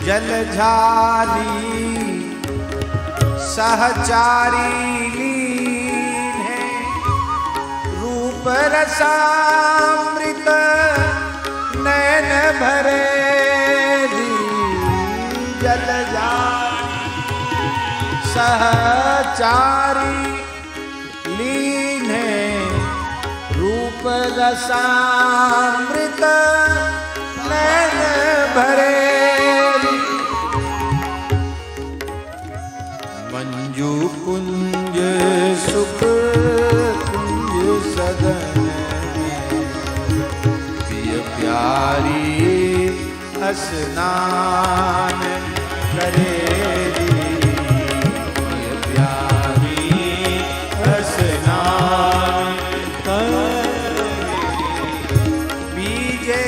जलझारी सहचारी लीन है, रूप रसामृत नैन भरे। जलझारी सहचारी लीन है, रूप रसामृत नैन भरे। मंजू कुंज सुख कुंज सदन, प्रिय प्यारी स्नान करे। प्रिय प्यारी स्नान करे। बीजे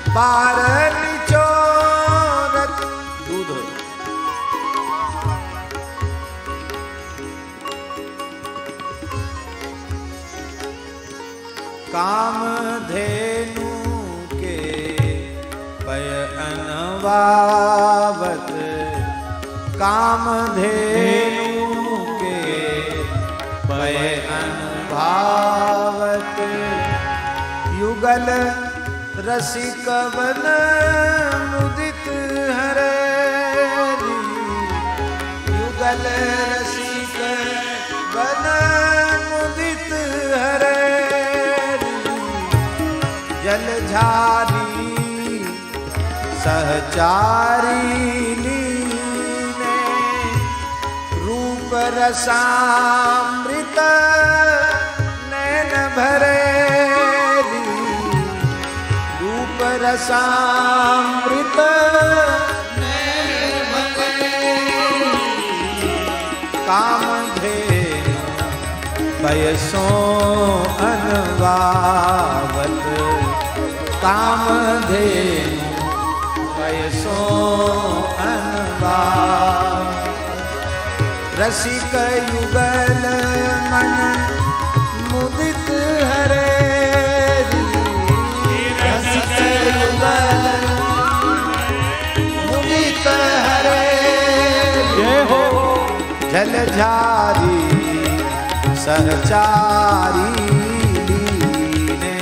बार निचोरत दूध हो। कामधेनु के पय अनवावत, कामधेनु के पय अनभावत। युगल रसिक वन मुदित हरे। युगल रसिक वन मुदित हरे। जलझारी सहचारी लीने, रूप रसामृत नैन भरे। रूप रसामृत नैन भरे। कामधेनु पयसों अनवावत, कामधेनु पयसों अनवावत। रसिक युगल मन मुदित हरे। रसिक युगल मुदित हरे। जय हो। जलझारी सहचारी लीने।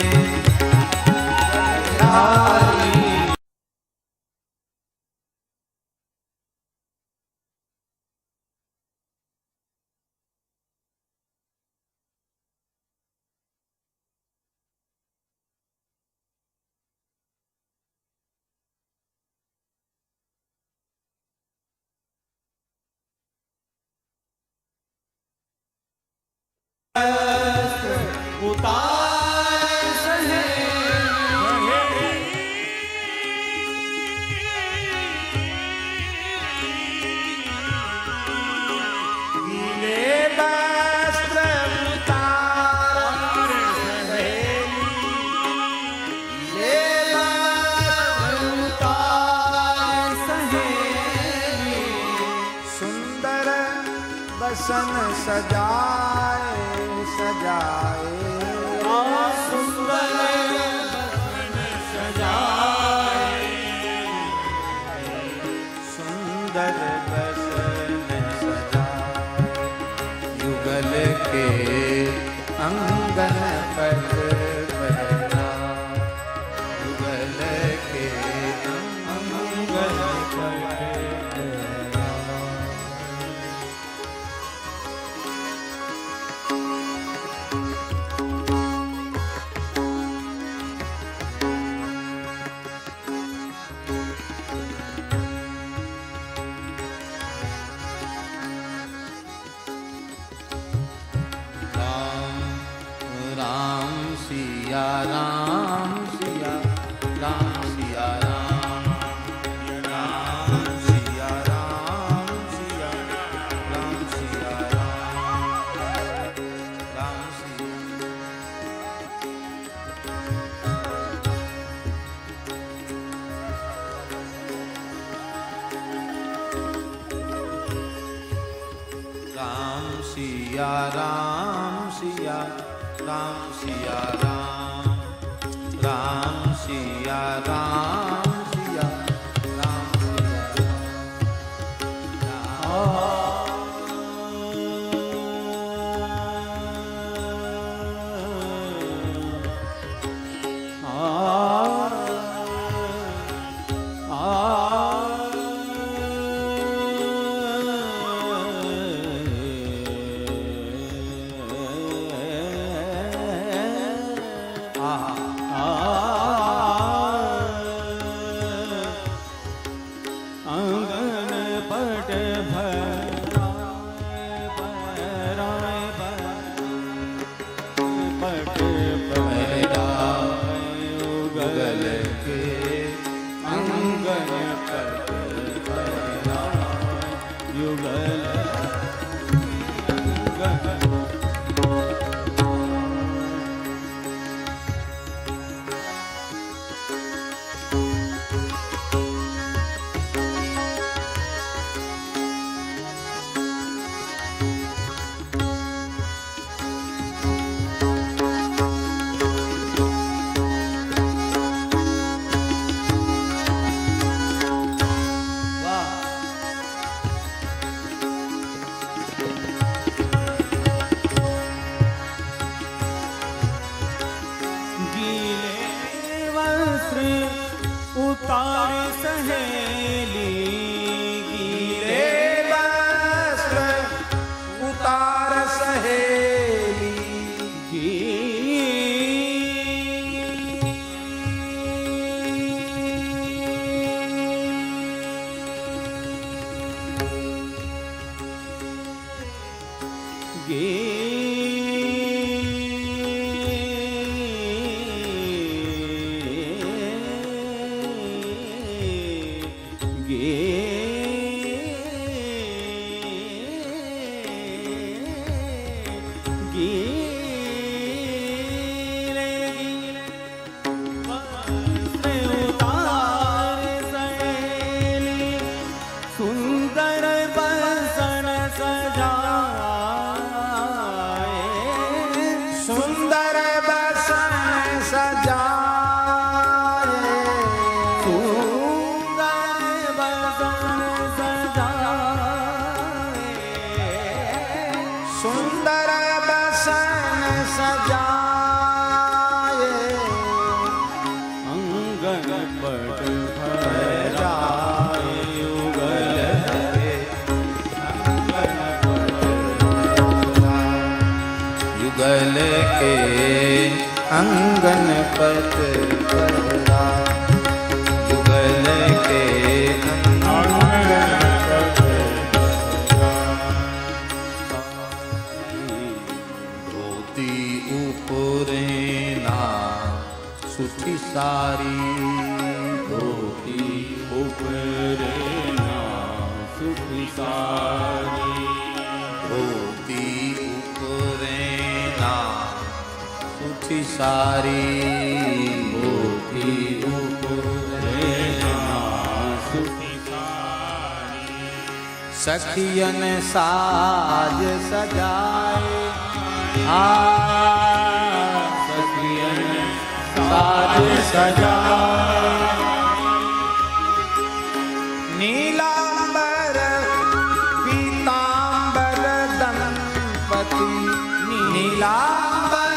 सन सजाए सजाए। सुंदर सजाए। सुंदर बसन सजाए। युगल के अंगन पर बहना। युगल के अंगन पर बहना। सिया राम सिया राम सिया राम राम सिया राम सिया राम युगल के अंगन पत पहरा युगल के अंगन पत धोती ऊपरे ना सुठी सारी धोती ऊपरे ना सुठी सारी धोती सुठी सारी धोती ऊपरे ना सुठी सारी सखियन साज सजाए सखियन साज सजाए नीलांबर पीतांबर दंपति नीलांबर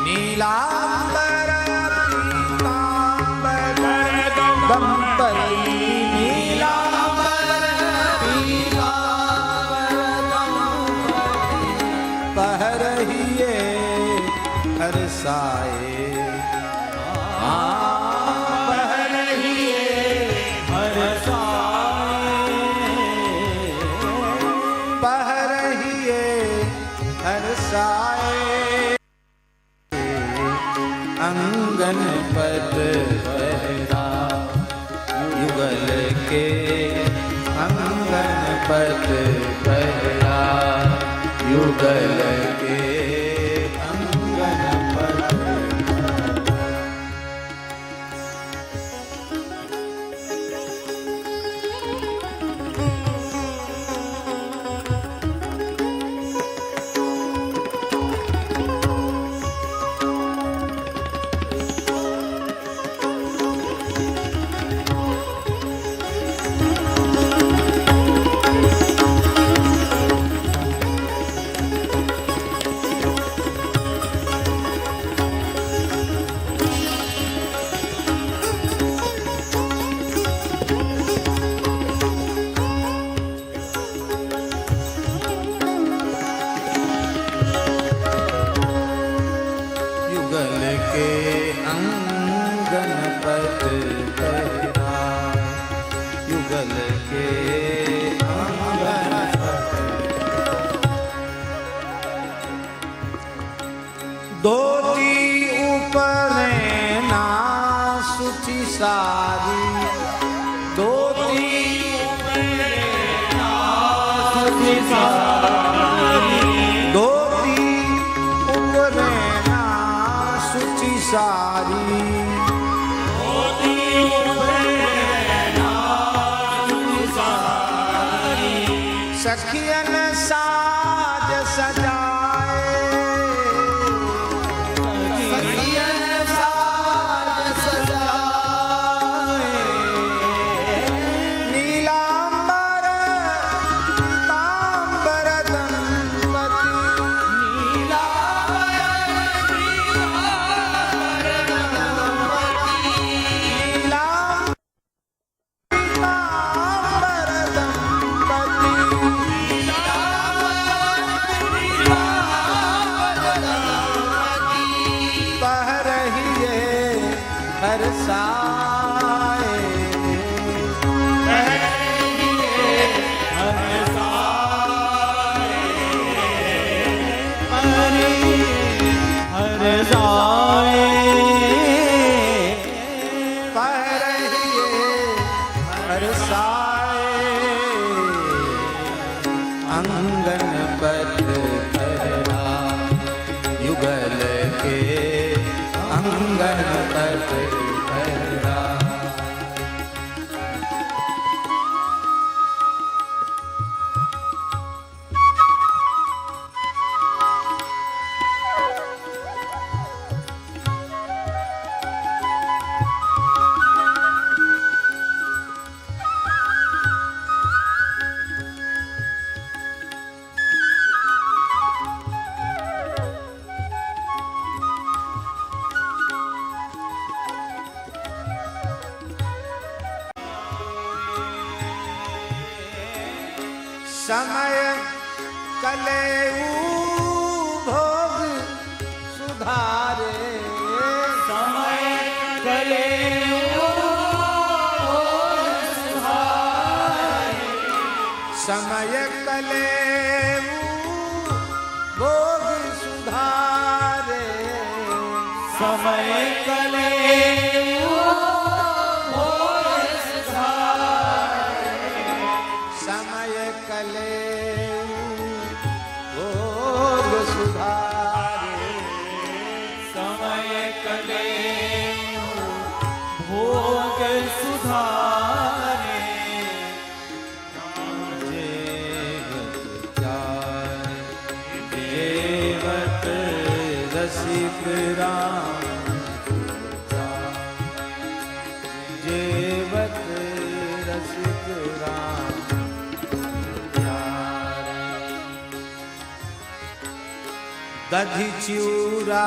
नीलांबर पीतांबर दंपति नीलांबर पीतांबर दंपति पहरहिए हर्षाए पहरहिए हर्षाए पहरहिए हर्षाए अंगन पद पहरा युगल के अंगन पद पहरा युगल के अंगन पद युगल के अंगन पट पहराए, युगल के अंगन पट। धोती ऊपर ना सुची सारी, धोती ऊपर ना सुची सारी, धोती ऊपर ना सुची सारी, धोती ऊपर ना सुची सारी। सखियन साज सजाए, सखियन साज सजाए, नीलांबर पीतांबर दंपति, नीलांबर पीतांबर दंपति, नीलांबर पीतांबर दंपति, पहरहिए हर साए, पहरहिए हर साए, पहरहिए हर साए, पहरहिए हर साए। अंगन पट पहरा, युगल के अंगन पट पहरा। समय कलेऊ भोग सुधारे, समय कलेऊ भोग सुधारे, समय कलेऊ भोग सुधारे, समय कलेऊ भोग सुधारे, समय कलेऊ भोग सुधारे, समय कलेऊ भोग सुधारे। जेवत जाय, जेवत रसिक राम जाय, जेवत रसिक राम जाय। दधि चिऊरा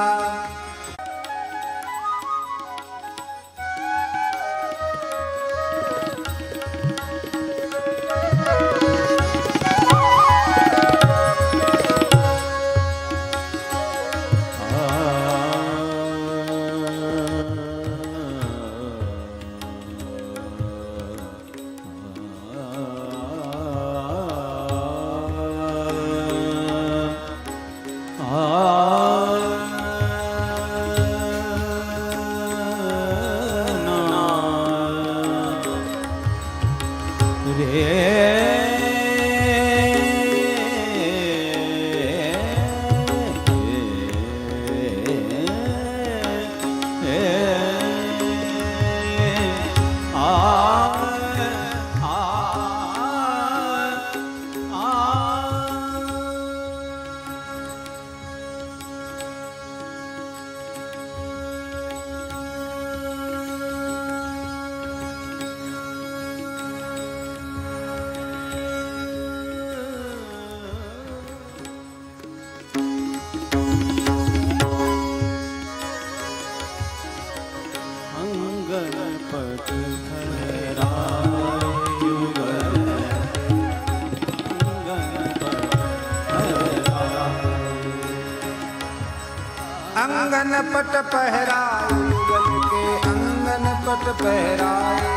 अंगन पट पहराए युगल के अंगन पट पहराए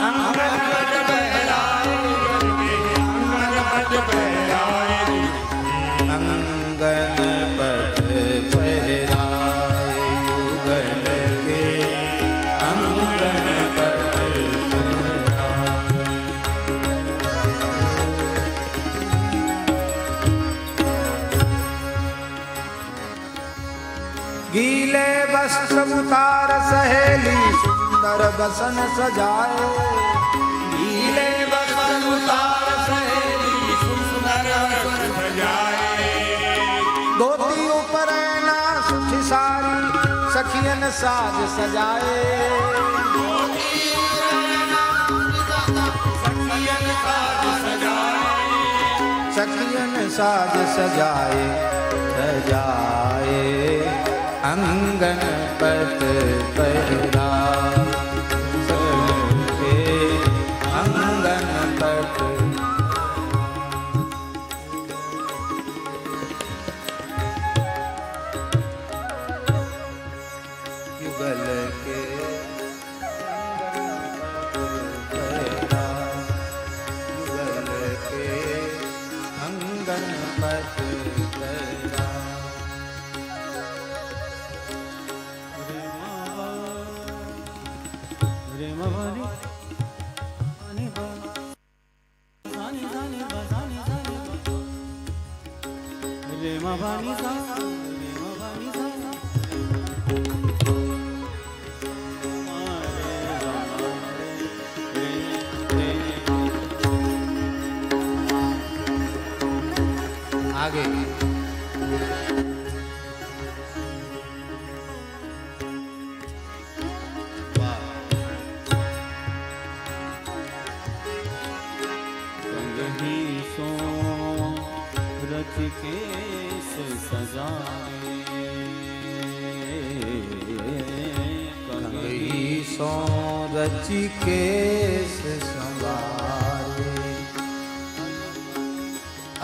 अंगन पट पहराए युगल के अंगन पट पहराए अंगन पट पहराए युगल के अंगन पट गीले वस्त्र उतार सहेली सुंदर बसन सजाए गीले वस्त्र उतार सहेली सुंदर बसन सजाए धोती ऊपर ना सुठी सारी सखियन साज सजाए सखियन साज सजाए सजाए अंगन पट पहरा सबके अंगन पट युगल के युगल के अंगन पट पहरा आगे केस सजाए कंगही सो रचि केस संवारे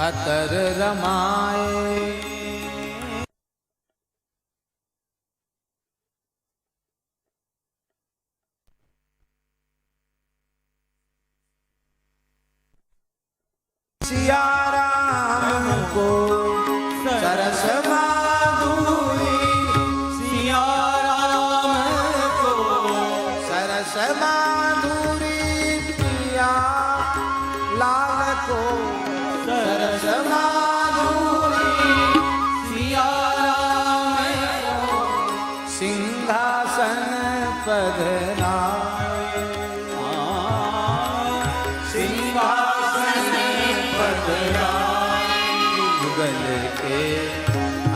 अतर रमाए सिया राम को सरस माधुरी सिया राम को सरस माधुरी पिया लाल को सरस माधुरी सिया राम को सिंहासन पधराए सिंहासन पधराए युगल के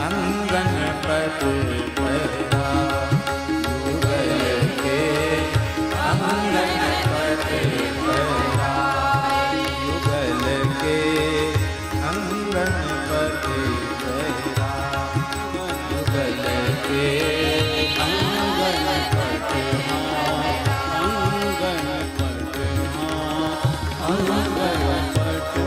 अंगन पट पहरा युगल के अंगन पट पहरा युगल के अंगन पट पहरा युगल के अंगन पट अंगन पट अंगन पट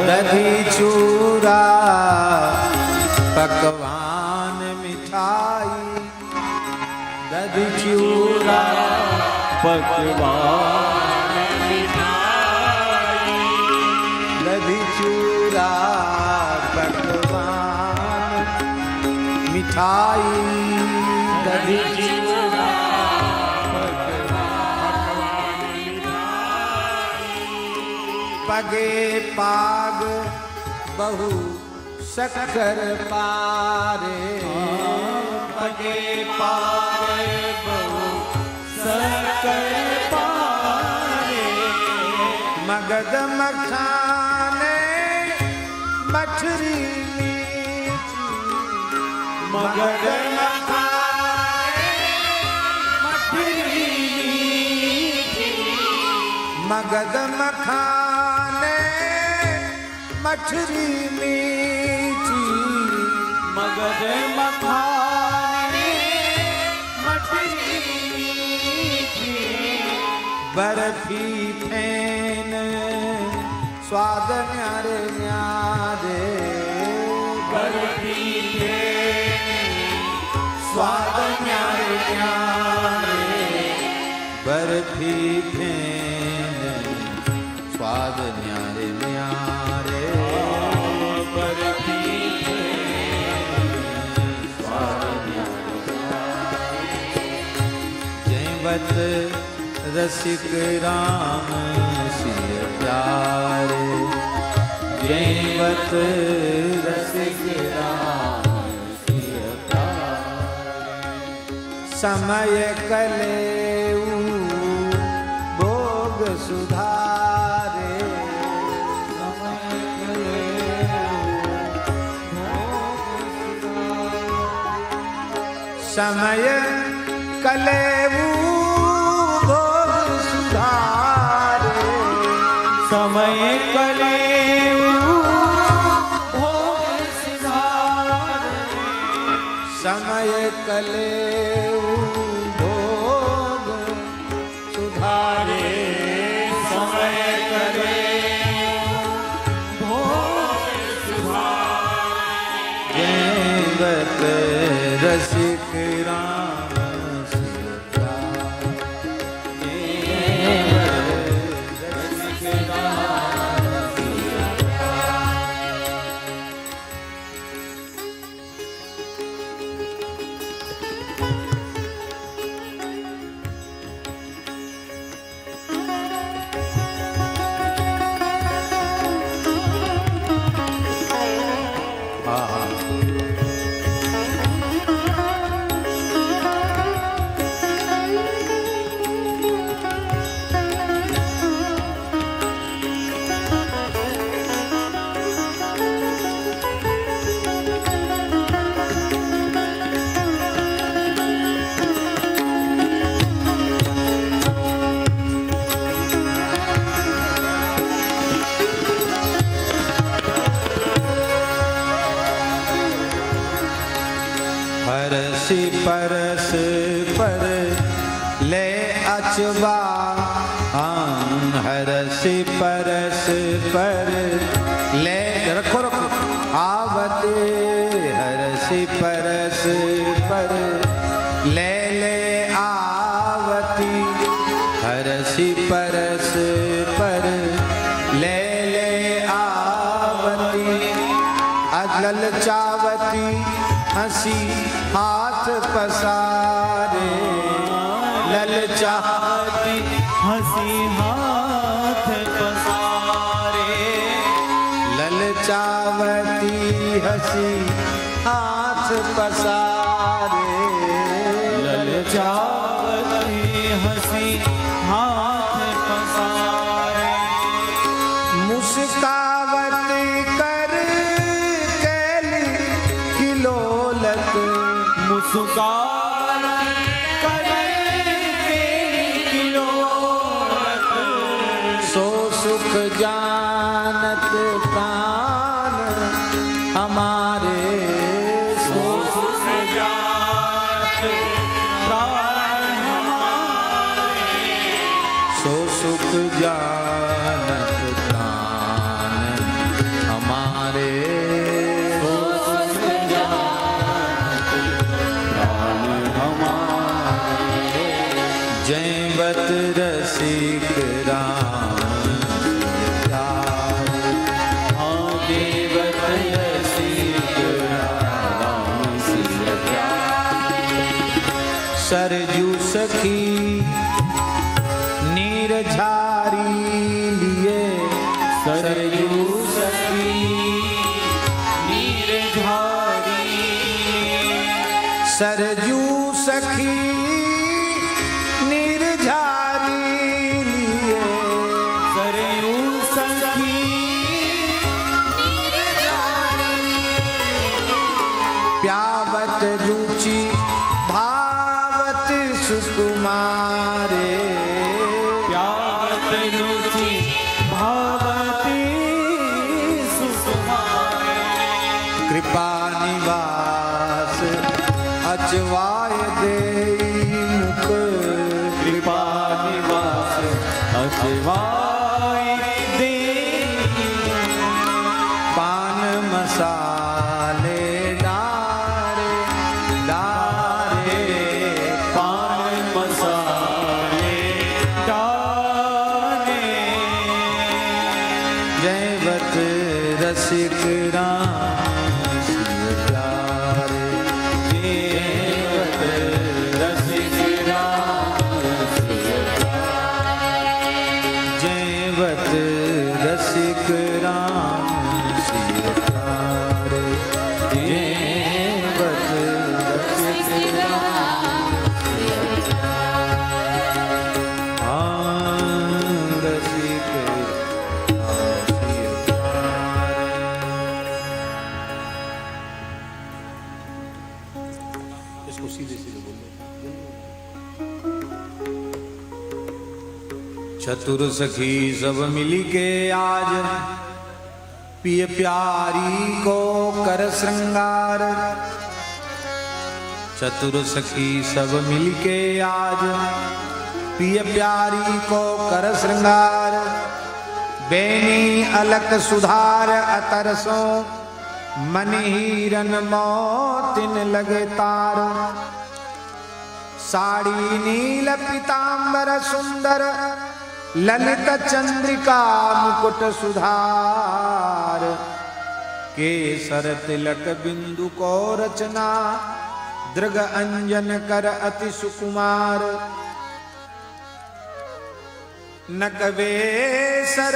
दधी चूरा पकवान मिठाई, दधी चूरा पकवान मिठाई, दधी चूरा पकवान मिठाई, दधी चूरा पकवान मिठाई, पगे पाग बहु शक्कर पारे, पगे पारे बहु शक्कर पारे, मगध मखाने मठरी मीठी, मगध मखाने मठरी मीठी, मगध मखाने मठरी मीठी, मगध मखाने मठरी मीठी, बर्फी फेन स्वाद न्यारे न्यारे, बर्फी स्वाद न्यारे न्यारे, बर्फी फेन स्वाद न्यारे न्यारे, बर्फी स्वाद न्यारे, जैवत रसिक राम सिय प्यारे, जैवत रसिक राम सिय प्यारे, समय कलेऊ भोग सुधारे, समय समय कलेऊ भोग सुधारे, समय कलेऊ भोग सुधारे, समय कलेऊ भोग सुधारे, समय कलेऊ भोग सुधारे, जैवत रसिक राम सिय प्यारे, जैवत रसिक राम सिय हरसि परस पर ले अचबा, हरसि परस पर ले रखो रखो आवते, हरसि परस पर ले आवती, हरसि परस पर ले आवती, अजल चावती हंसी हाथ पसारे, ललचाती हंसी हाथ पसारे, ललचावती हंसी हाथ पसारे, ललचावती हंसी हाथ पसारे, मुस्कावत कर कैली किलोलत, मुस्कान करे किलोलत, सो सुख जानत प्राण हमारे, सो सुख जात प्राण हमारे, सो सुख जानत प्राण सरयू सखी नीरजारी सरजू सखी निर्झारी लिए सरयू सखी प्यावत रुचि भावत सुकुमारे प्यावत रुचि भावती सुकुमारे कृपा निवास अचवाय देई मुख कृपा निवास अचवाय दे पान मसाले डारे डारे पान मसाले डाले जयवत रसिक राम सिय प्यारे देवत रसिक राम जयवत रसिक राम सिय प्यारे जयवत रसिक रसिक राम सिय प्यारे। इसको सीधे सीधे बोलो। चतुर सखी सब मिली के आज पिय प्यारी को कर श्रृंगार चतुर सखी सब मिल के आज पिय प्यारी को कर श्रृंगार बेनी अलक सुधार अतरसों मन हीरन मोतिन लगे तार साड़ी नील पीतांबर सुंदर ललित चंद्रिका मुकुट सुधार केसर तिलक बिंदु को रचना दृग अंजन कर अति सुकुमार नकवेसर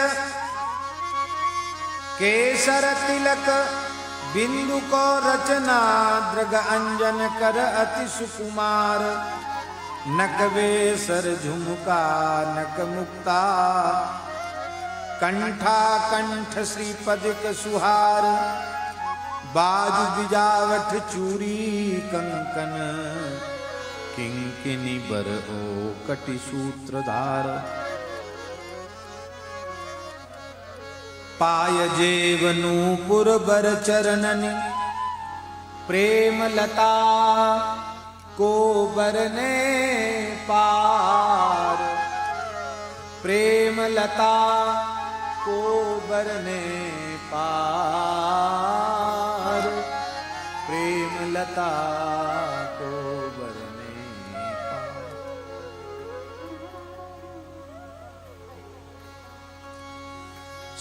केसर तिलक बिंदु को रचना दृग अंजन कर अति सुकुमार नकवेसर झुमका नक मुक्ता कंठा कंठ श्रीपदिक सुहार बाजू बिजावट चूरी कंकन किंकिनी बर ओ कटि सूत्रधार पाय जेव नूपुर बर चरणनि प्रेम लता को बरने पार प्रेम लता को बरने पार प्रेम लता को बरने पार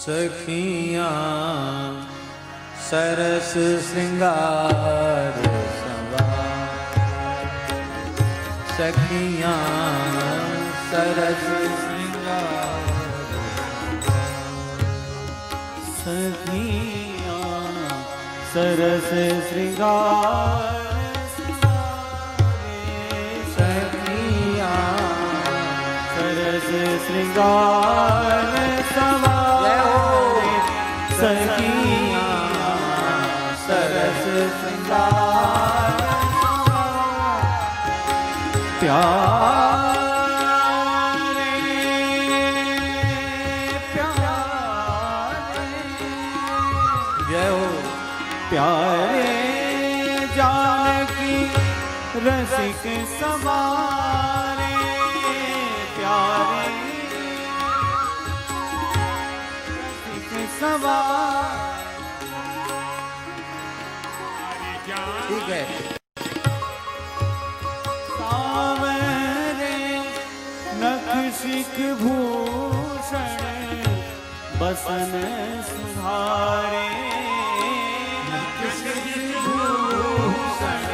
सखियां सरस श्रृंगार सखियां सरस श्रृंगार सखियां सरस श्रृंगार सखियां सरस श्रृंगार सवारे सखियां सरस श्रृंगार प्यारे प्यारे जय हो प्यारे जानकी रसिक सवारे प्यारे रसिक सवारे ठीक है नखशिख भूषण बसन सुधारे नखशिख भूषण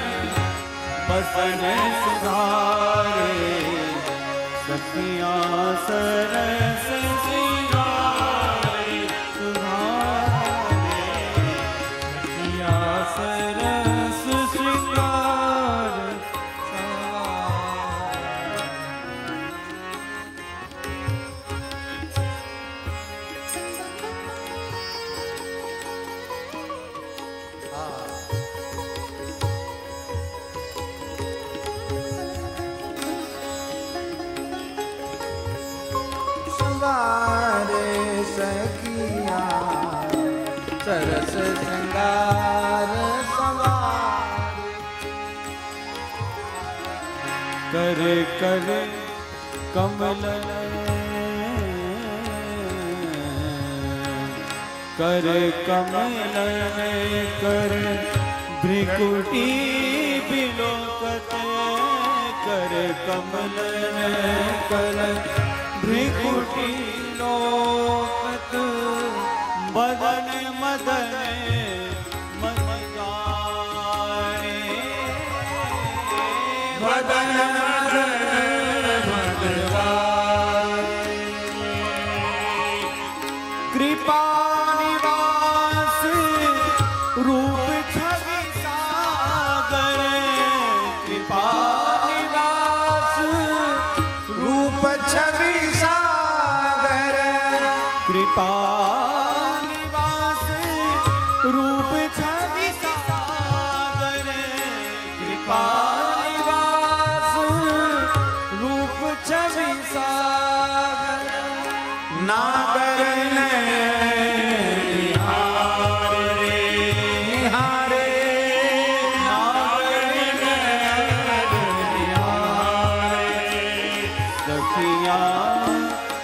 बसन सुधारे सखियां सरस श्रृंगारे सवारे सखिया सरस श्रृंगार सवारे कर कर कमल कर कमल कर भ्रिकुटी बिलोकत कर कमल कर भ्रिकुटी लोकत बदन मदन मदगारे बदन कृपा निवास रूप छवि सागर कृपा निवास रूप छवि सागर कृपा निवास रूप छवि सागर कृपा निवास रूप छवि सागर नागर निहारे निहारे सखिया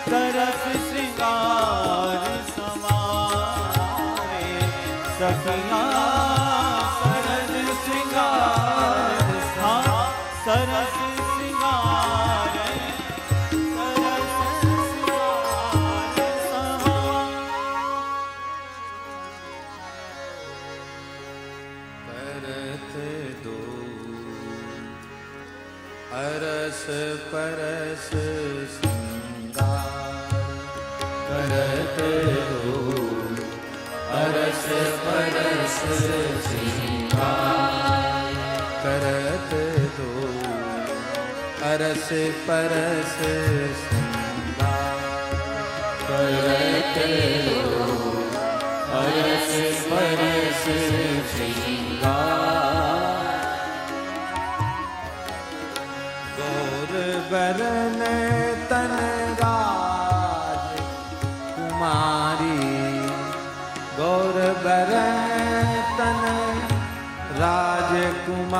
तरस श्रृंगार समारे सखिया सरस श्रृंगार सरस श्रृंगार सरस श्रृंगार करत दो अरस परस श्रृंगार करत दो अरस परस श्रृंगार करत दो अरस परस श्रृंगार करत दो अरस परस श्रृंगार गौर बरन तन राज कुमारी गौर बरन तन राजकुमारी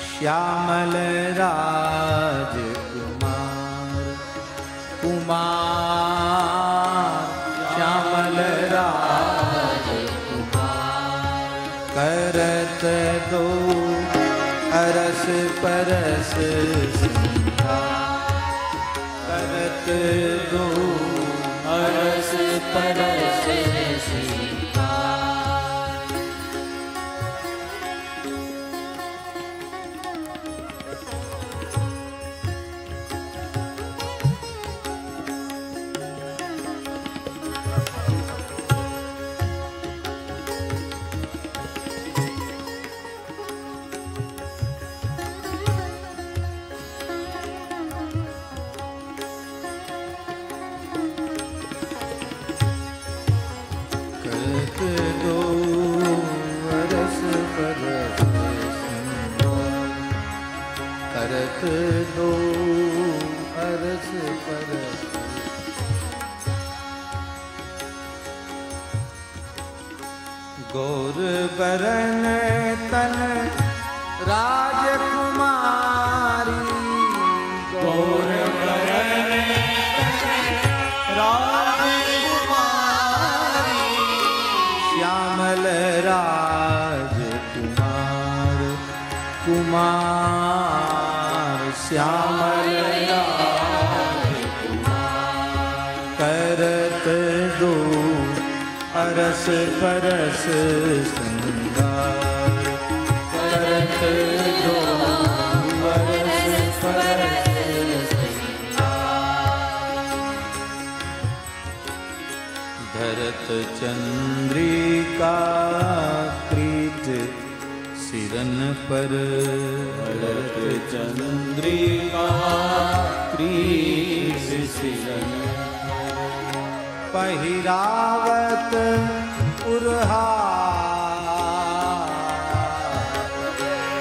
श्यामल राजकुमार कुमार श्यामल राजकुमार करत दो अरस परस श्रृंगार करत दो अरस परस श्रृंगार करत दो अरस परस श्रृंगार करत दो अरस परस गौर बरन तन राजकुमारी गौर बरन राजकुमारी श्यामल राजकुमार कुमार श्यामल राजकुमार करत दो अरस परस श्रृंगार करत दो अरस परस धरत चंद्रिका क्रीट सिरन पर भरत चंद्रिका क्रीट सिरन पहिरावत उरहा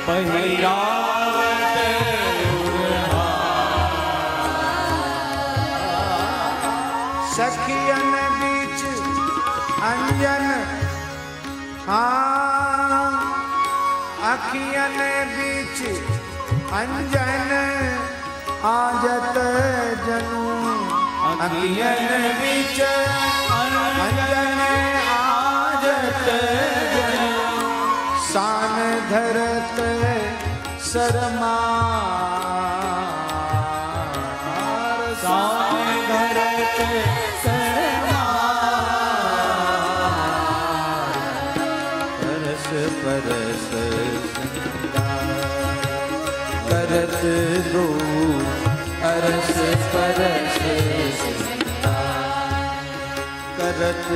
पहिरावत सखियन बीच अंजन हाँ अखियन बीच अंजन आजत जनू अखियन बीच अंजन आजत जनू शान धरत सरमार शान धरत सरमार परस परस करत दो अरस परस करत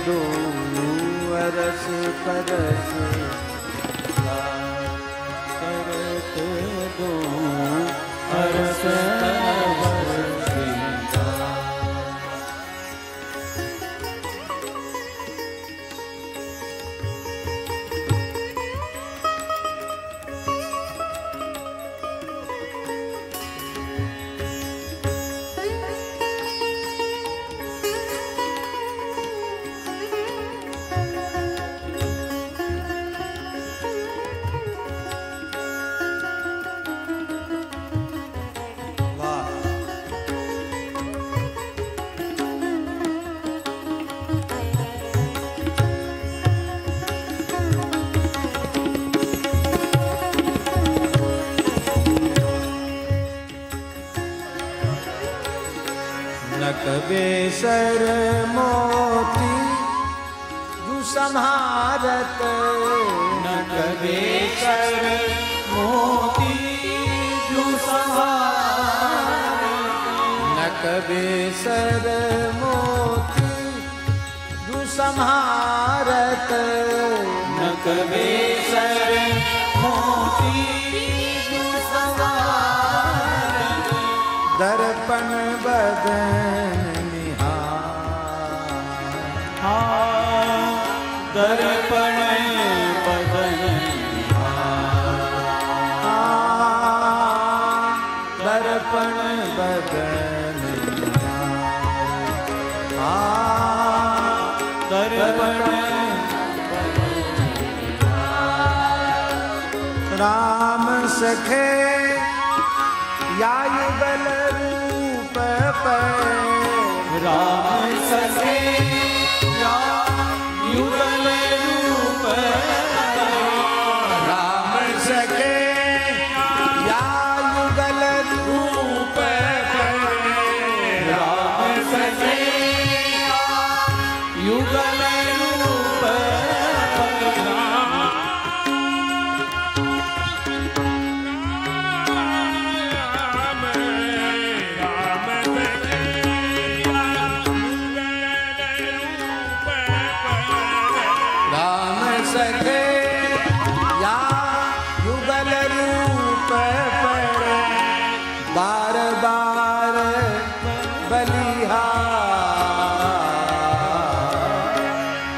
दो अरस परस करत दो अरस परस बेसर मोती जू संहारत नक बेसर मोती जू संहारत नक बेसर मोती जू संहारत नक बेसर मोती जू संहारत दर्पण बदन दर्पण बदन दर्पण बदन दर्पण राम सखे या युगल रूप पर राम सखे या युगल रूप राम सखे या युगल रूप राम सखे युगल रूप सखे या युगल रूप पर बार बार बलिहार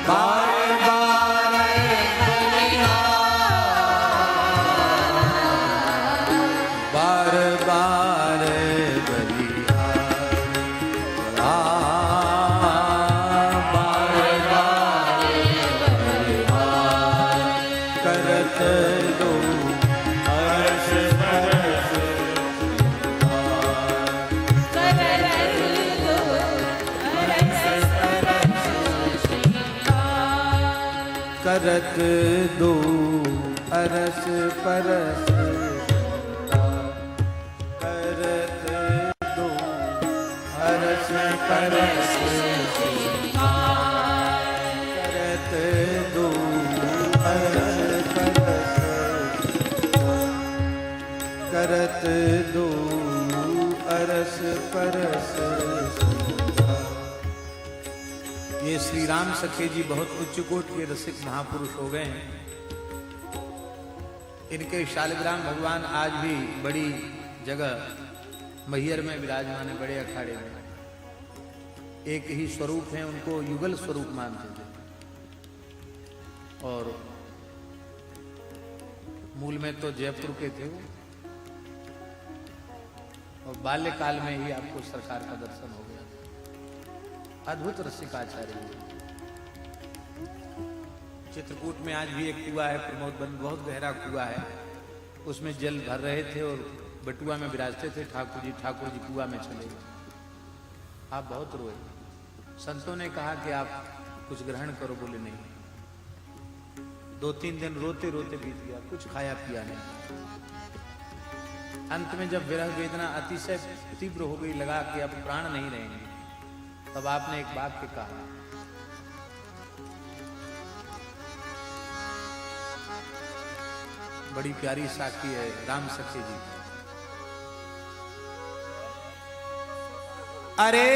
बार बार बलिहार बार बार करत दो अरस परस करत दो अरस परस करत दो अरस परस करत दो अरस परस ये श्री राम सखे जी बहुत उच्च कोट के रसिक महापुरुष हो गए हैं। इनके शालिग्राम भगवान आज भी बड़ी जगह मैहर में विराजमान है, बड़े अखाड़े में एक ही स्वरूप है, उनको युगल स्वरूप मानते थे और मूल में तो जयपुर के थे वो, और बाल्यकाल में ही आपको सरकार का दर्शन हो गया। अद्भुत रसिकाचार्य। चित्रकूट में आज भी एक कुआ है, प्रमोद बंद, बहुत गहरा कुआ है, उसमें जल भर रहे थे और बटुआ में विराजते थे ठाकुर जी कुआ में चले गए। आप बहुत रोए। संतों ने कहा कि आप कुछ ग्रहण करो, बोले नहीं। 2-3 दिन रोते रोते बीत गया, कुछ खाया पिया नहीं। अंत में जब विरह वेदना अतिशय तीव्र हो गई, लगा कि अब प्राण नहीं रहेंगे, तब आपने एक वाक्य कहा, बड़ी प्यारी साखी है राम सखे जी। अरे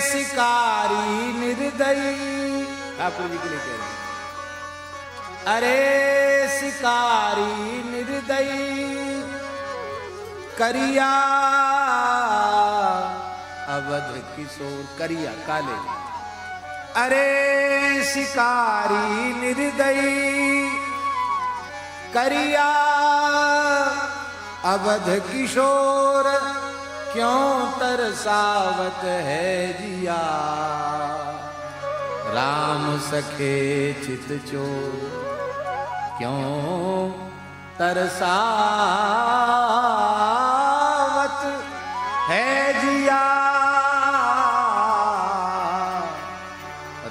शिकारी निर्दयी, ठाकुर जी के लिए कह रहे हैं, अरे शिकारी निर्दयी करिया अवध किशोर, करिया काले, अरे शिकारी निर्दयी करिया अवध किशोर, क्यों तरसावत है जिया राम सखे चित चोर, क्यों तरसावत है जिया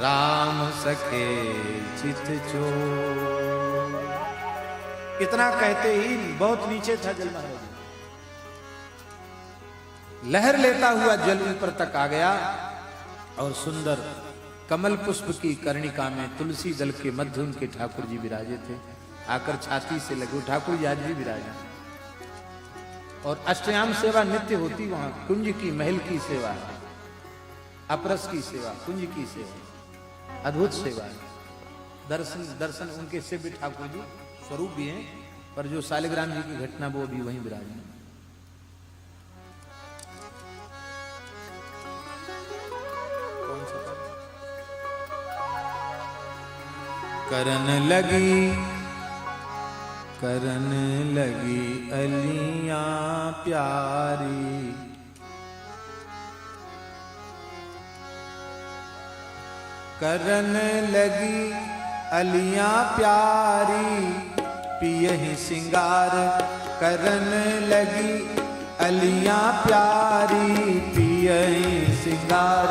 राम सखे चित चोर। इतना कहते ही बहुत नीचे था जल महाराज, लहर लेता हुआ जल ऊपर तक आ गया और सुंदर कमल पुष्प की कर्णिका में तुलसी दल के मध्य उनके ठाकुर जी विराजे थे। आकर छाती से लगे, ठाकुर जी आज भी विराजे और अष्टयाम सेवा नित्य होती वहां। कुंज की महल की सेवा है, अपरस की सेवा, कुंज की सेवा, अद्भुत सेवा है। दर्शन उनके से भी ठाकुर जी स्वरूप भी हैं, पर जो शालिग्राम जी की घटना वो भी वहीं विराजे। करन लगी अलियां प्यारी, करन लगी अलियां प्यारी, पियहि सिंगार करन लगी अलियां प्यारी, पियहि सिंगार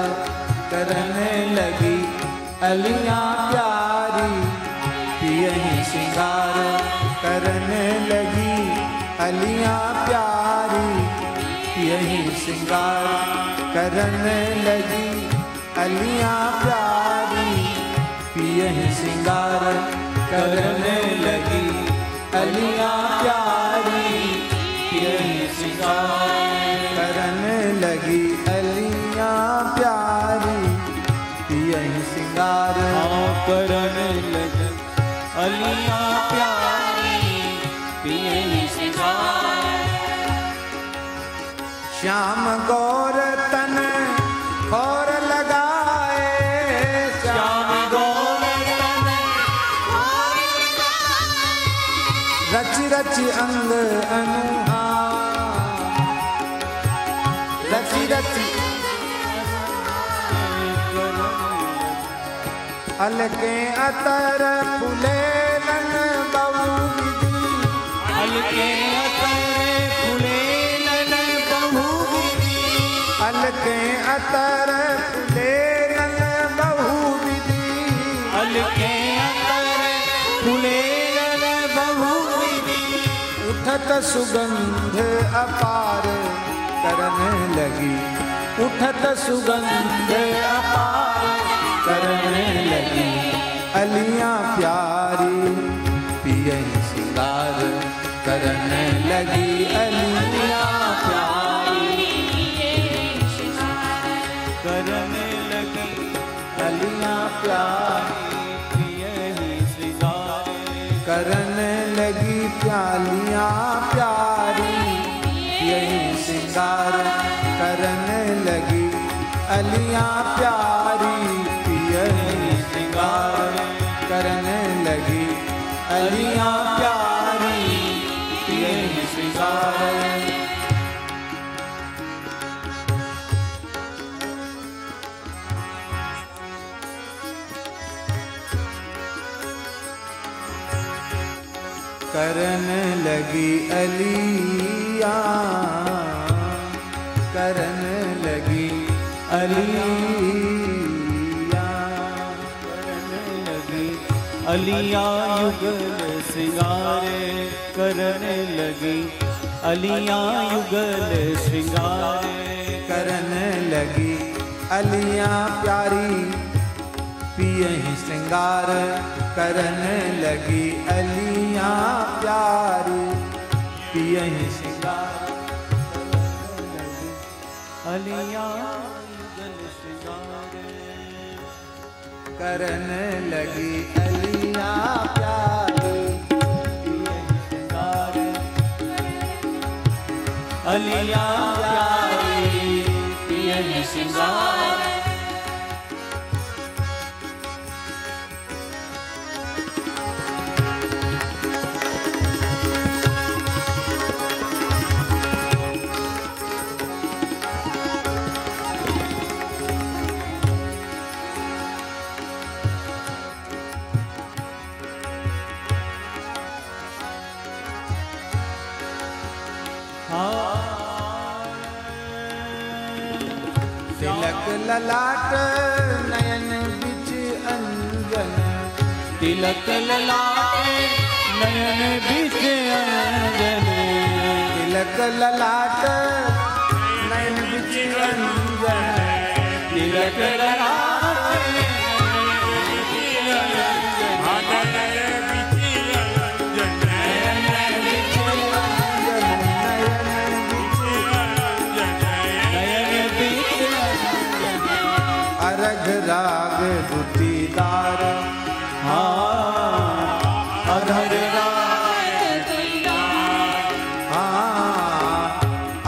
करन लगी अलियां प्यारी, पियहि सिंगार करन लगी अलियां प्यारी, पियहि सिंगार करन लगी अलियां प्यारी, पियहि सिंगार करन लगी अलियां प्यारी, पियहि सिंगार करन लगी अलियां प्यारी, पियहि सिंगार करन लगी अलियां प्यारी, पियहि सिंगार। श्याम गौर तन और लगाए, श्याम गौर तन रच रच अंग अनुहा, रच रच अलके अतर फुले लन बहु विधि, अलके अतर फुले लन बहु विधि, अलके अतर फुले लन बहु विधि, अलके अतर फुले लन बहु विधि, उठत सुगंध अपार करने लगी, उठत सुगंध अपार करने लगी अलियां प्यारी, पियहि सिंगार करने लगी अलियां प्यारी, करने लगी अलियां प्यारी, पियहि सिंगार करने लगी प्यालियां प्यारी, पियहि सिंगार करने लगी अलियां प्यारी, पियहि सिंगार करने लगी अलियां प्यारी, पियहि सिंगार। करन लगी अलिया, करन लगी अलिया, करन लगी अलिया युगल श्रृंगारे, करन लगी अलिया युगल श्रृंगारे, करन लगी अलिया प्यारी पियहि श्रृंगार, करन लगी अलिया प्यारी पियहि श्रृंगार, अलिया युगल श्रृंगारे, करन लगी अलिया प्यारी पियहि श्रृंगार, अलिया प्यारी पियहि श्रृंगार। तिलक ललाट नयन बिच अंजन, तिलक ललाटे नयन बिच अंजन, तिलक ललाट नयन बिच अंजन, तिलक ललाटे अरघ राग दुतीदार, अधर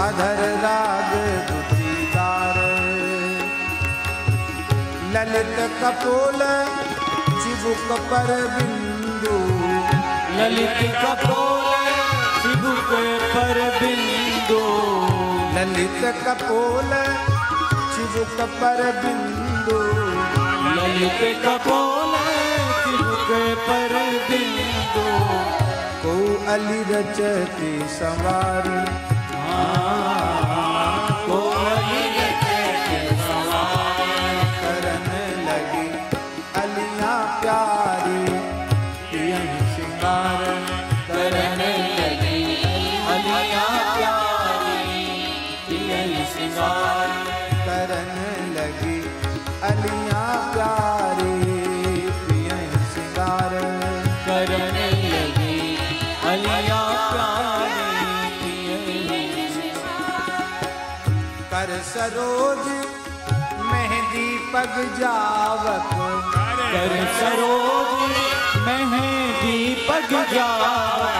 अधर राग दुतीदार, ललित कपोल चिबुक पर बिंदु, ललित कपोल चिबुक पर बिंदु, ललित कपोल चिबुक पर बिंदु, ललित कपोल चिबुक पर बिंदु, को अली रचती संवारी, को अली रचती संवारी, करन लगी अलिया प्यारी पियहि श्रृंगार, करन लगी अलिया प्यारी पियहि श्रृंगार, करन लगी अलिया प्यारी पियहि श्रृंगार, करन लगी अलिया प्यारी पियहि श्रृंगार। कर सरोज मेहंदी पग जावक, कर सरोज मेहंदी पग जावक,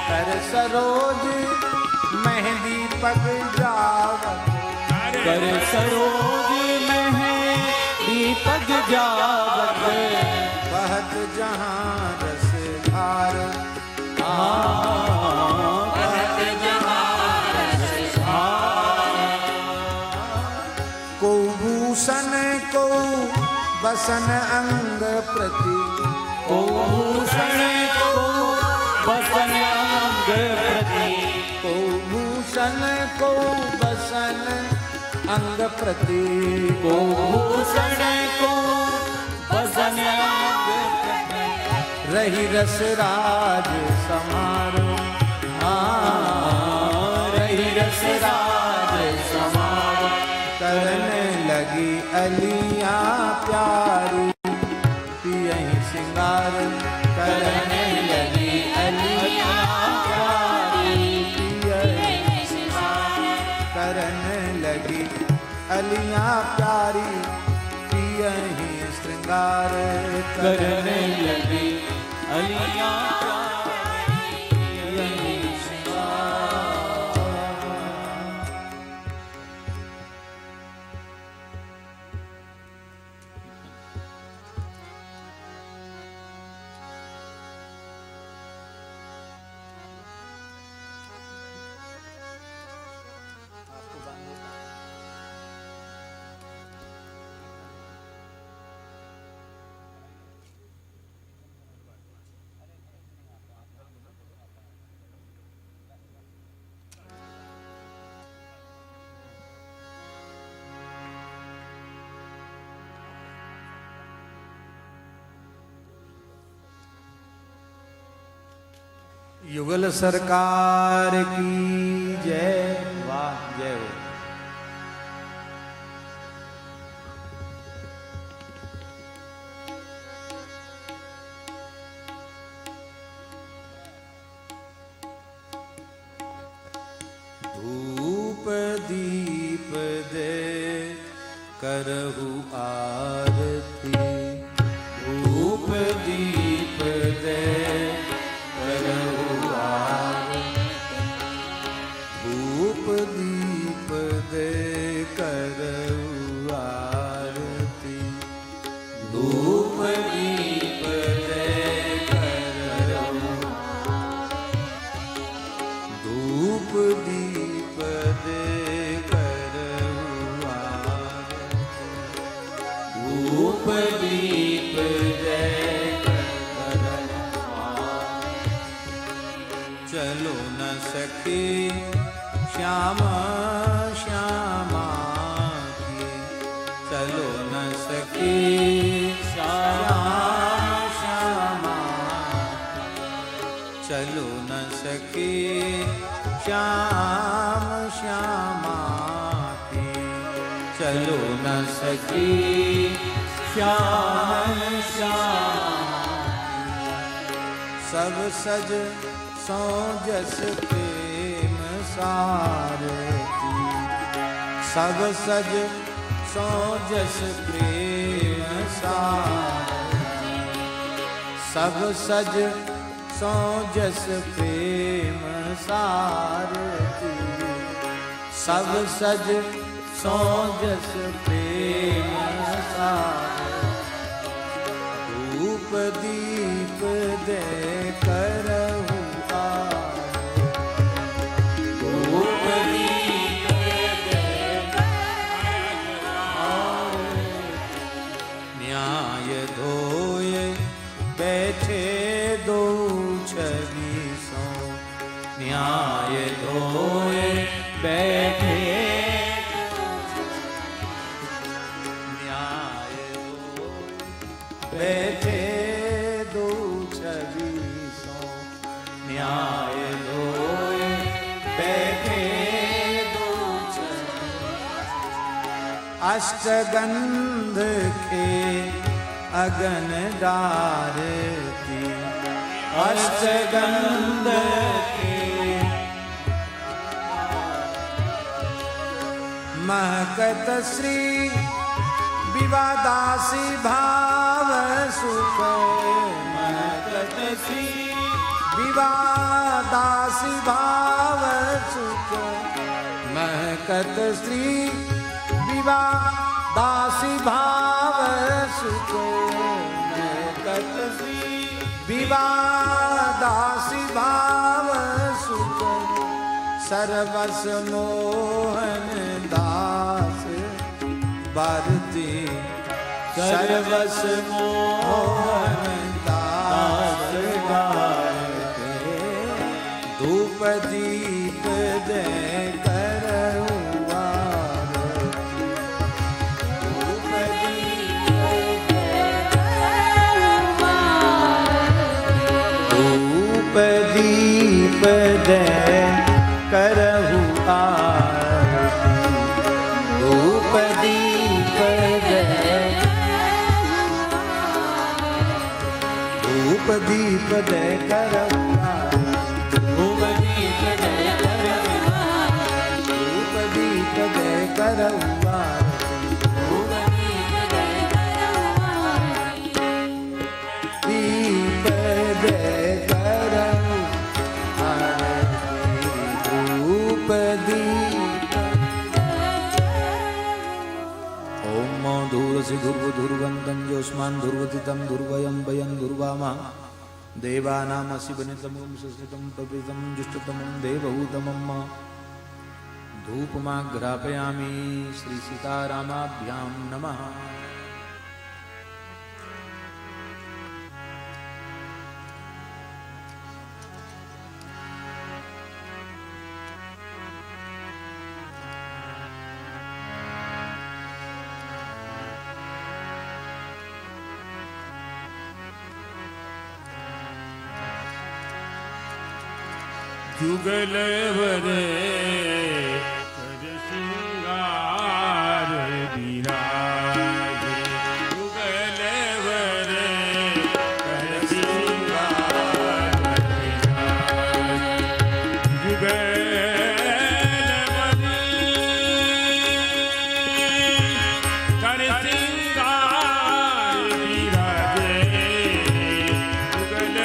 कर सरोज मेहंदी पग जावक, कर सरोज मेहंदी पग जावक, बहत जहाँ रस धार, बहत जहाँ रस धार, को भूषण को बसन अंग प्रति, को भूषण को बसन अंग प्रति, को भूषण को बसन अंग प्रति, को भूषण को बसन अंग प्रति, रही रस राज समारो, रही रस राज समारो, करन लगी अलिया प्यारी पियहि श्रृंगार, करन लगी अलिया प्यारी पियहि श्रृंगार, करन लगी अलिया प्यारी पियहि श्रृंगार, करन लगी अलिया प्यारी पियहि श्रृंगार। युगल सरकार की जय। वाह जय हो। धूप दीप दे करहु आरती। धूप दीप दे करहु आरती। धूप दीप दे करहु आरती। धूप दीप दे करहु। धूप दीप दे करहु आरती। धूप दीप दे करहु आरती। चलो न सके श्यामा श्यामा की। चलो न सके श्यामा श्यामा। चलो न सके श्याम श्यामा की। चलो न सके श्याम श्याम। सब सज सो जस प्रेम सारती। सब सज सो जस प्रेम सारती। सब सज सो जस प्रेम सारती। सब सज सो जस प्रेम सारती। धूप दीप दे करहु आरती। धूप दीप दे करहु आरती। न्याय धोए बैठे दो छवि सो। न्याय धोए बैठे। न्याय धोए बैठे दो छवि सो। न्याय धोए बैठे दो छवि। अष्टगंध के अगन डारती। अष्टगंध के महकत श्री विवादासी भाव सुख। महकत श्री विवादासी भाव सुख। महकत श्री विवादासी भाव सुख। महकत श्री विवादासी भाव सुख। सर्वस मोहन दास भारती। सर्वस मोहन दास भारती। धूप दीप दे करहु आरती। धूप दीप दे करहु आरती। धूप दीप दे करहु आरती। धूप दीप दे। धूप दीप दे करहु आरती। धूप दीप दे करहु आरती। धूप दीप दे करहु आरती। धूप दीप दे करहु आरती। दीप दे करहु आरती। धूप दीप। ओम धूरसि धुर्वधुर्वन्तं योऽस्मान् धुर्वतितं धुर्वयं वयं धुर्वामः। देवानामसि वनितमं सुस्मितं प्रवृतं जुष्टतमं देवहूतमं। धूपमाघ्रापयामि श्री सीतारामाभ्यां नमः। जुगल वरे कर श्रृंगार विराजे जुगल वरे कर श्रृंगार विराजे जुगल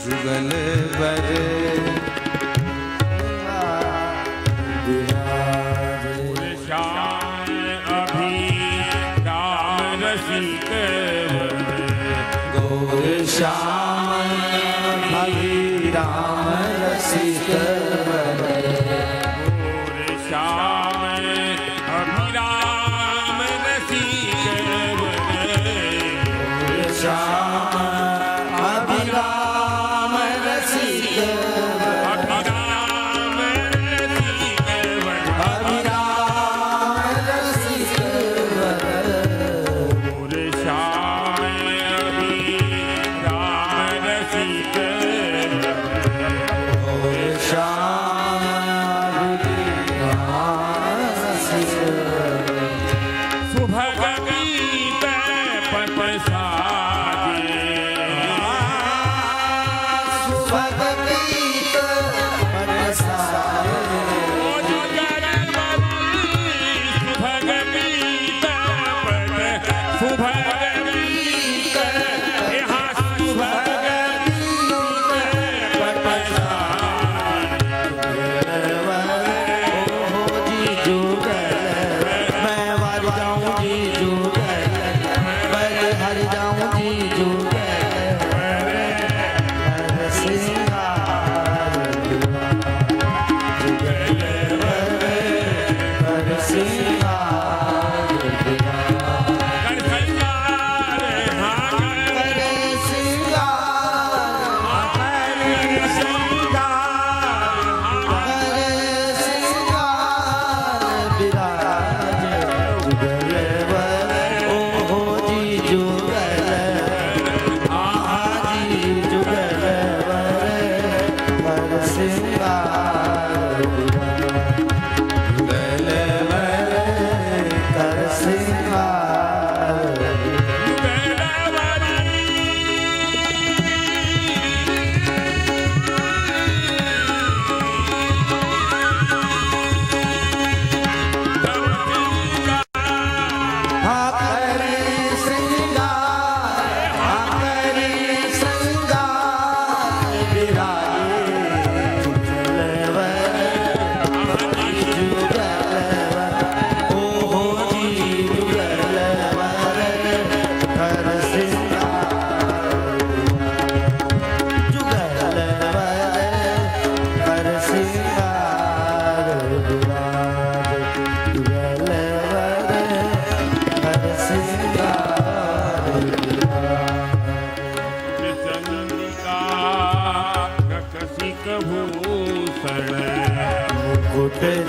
जुगल बरे श्याम अभी राम रसिक गोर श्याम अभी राम रसिक गोर श्याम अभिराम रसिक श्याम अभिराम रसिक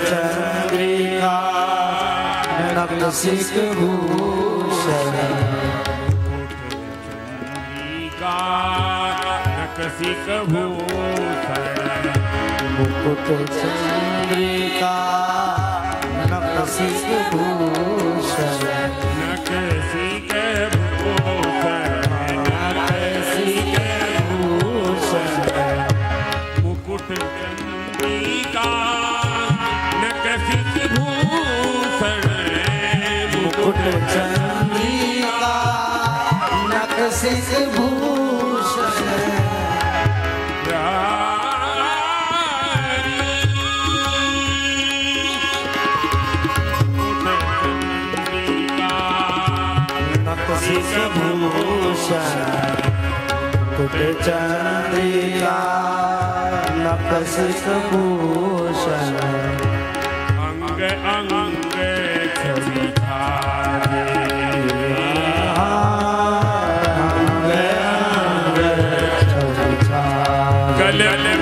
चंद्रिका नखशिख भूषण नखशिख भूषण मुकुट चंद्रिका नकसिक भूषण नकसिक भूषण नकसिक भूषण मुकुट चंद्रिका नकसिक भूषण मुकुट चंद्रिका नकसिक भूषण नकसिक भूषण मुकुट चंद्रिका नकसिक भूषण अंग अंग छवि छाये अंग अंग छवि छाये गले